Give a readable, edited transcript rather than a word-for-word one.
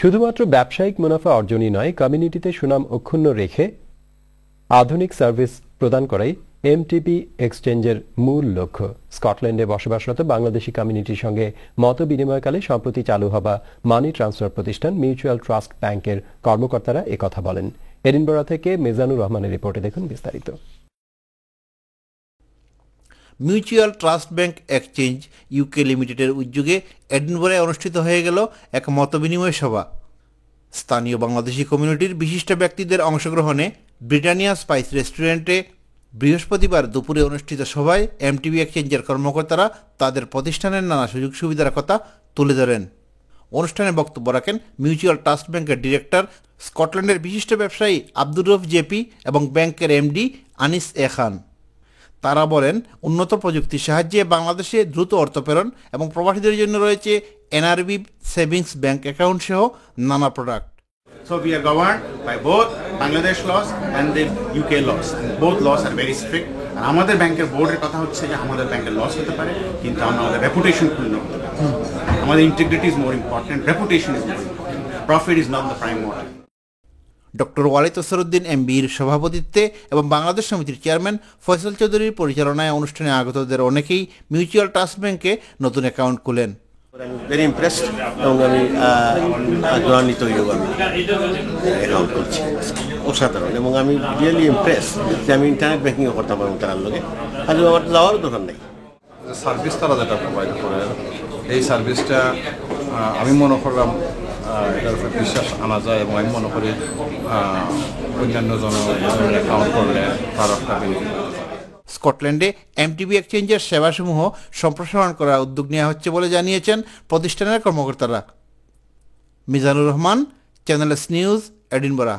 শুধুমাত্র ব্যবসায়িক মুনাফা অর্জনই নয়, কমিউনিটিতে সুনাম অক্ষুণ্ণ রেখে আধুনিক সার্ভিস প্রদান করাই এমটিবি এক্সচেঞ্জের মূল লক্ষ্য। স্কটল্যান্ডে বসবাসরত বাংলাদেশি কমিউনিটির সঙ্গে মত বিনিময়কালে সম্প্রতি চালু হওয়া মানি ট্রান্সফার প্রতিষ্ঠান মিউচুয়াল ট্রাস্ট ব্যাংকের কর্মকর্তারা একথা বলেন। এডিনবরা থেকে মিজানুর রহমানের রিপোর্টে দেখুন বিস্তারিত। Mutual trust bank exchange UK লিমিটেডের উদ্যোগে এডিনবরায় অনুষ্ঠিত হয়ে গেল এক মতবিনিময় সভা। স্থানীয় বাংলাদেশি কমিউনিটির বিশিষ্ট ব্যক্তিদের অংশগ্রহণে ব্রিটানিয়া স্পাইস রেস্টুরেন্টে বৃহস্পতিবার দুপুরে অনুষ্ঠিত সভায় এমটিবি এক্সচেঞ্জের কর্মকর্তারা তাদের প্রতিষ্ঠানের নানা সুযোগ সুবিধার কথা তুলে ধরেন। অনুষ্ঠানে বক্তব্য রাখেন মিউচুয়াল ট্রাস্ট ব্যাংকের ডিরেক্টর, স্কটল্যান্ডের বিশিষ্ট ব্যবসায়ী আব্দুর রউফ জেপি এবং ব্যাংকের এমডি আনিস এ খান। তারা বলেন, উন্নত প্রযুক্তির সাহায্যে বাংলাদেশে দ্রুত অর্থ প্রেরণ এবং প্রবাসীদের জন্য রয়েছে এনআরবি সেভিংস ব্যাংক অ্যাকাউন্ট সহ নানা product. So we are governed by both Bangladesh laws and the UK laws. Both laws are very strict. আর আমাদের ব্যাংকের বোর্ডের কথা হচ্ছে যে আমাদের ব্যাংকের লস হতে পারে, কিন্তু আমাদের রেপুটেশন ক্ষুণ্ণ হতে পারে। আমাদের integrity is more important, reputation is more important, profit is not the prime motive. Doctor Walid Asaruddin এমবির সভাপতিত্বে এবং বাংলাদেশ সমিতির চেয়ারম্যান ফয়সাল চৌধুরীর পরিচালনায় অনুষ্ঠানে আগতদের অনেকেই মিউচুয়াল ট্রাস্ট ব্যাংকে নতুন অ্যাকাউন্ট খুলেন। আমি ভেরি ইমপ্রেসড এবং আমি আগ্রহান্বিত হয়েও আমি অ্যাকাউন্ট করছি, অসাধারণ। এবং আমি রিয়েলি ইমপ্রেস যে আমি ইন্টারনেট ব্যাঙ্কিংও করতাম পারবো তার লগে, আর আমার যাওয়ারও দরকার নেই। সার্ভিস তারা যেটা প্রোভাইড করে, এই সার্ভিসটা আমি মনে করলাম এটার উপরে বিশ্বাস আনা যায় এবং আমি মনে করি অন্যান্য জন অ্যাকাউন্ট করলে তার একটা বেনিফিট। স্কটল্যান্ডে এমটিবি এক্সচেঞ্জের সেবাসমূহ সম্প্রসারণ করার উদ্যোগ নেওয়া হচ্ছে বলে জানিয়েছেন প্রতিষ্ঠানের কর্মকর্তারা। Mizanur Rahman, channel S news, Edinburgh.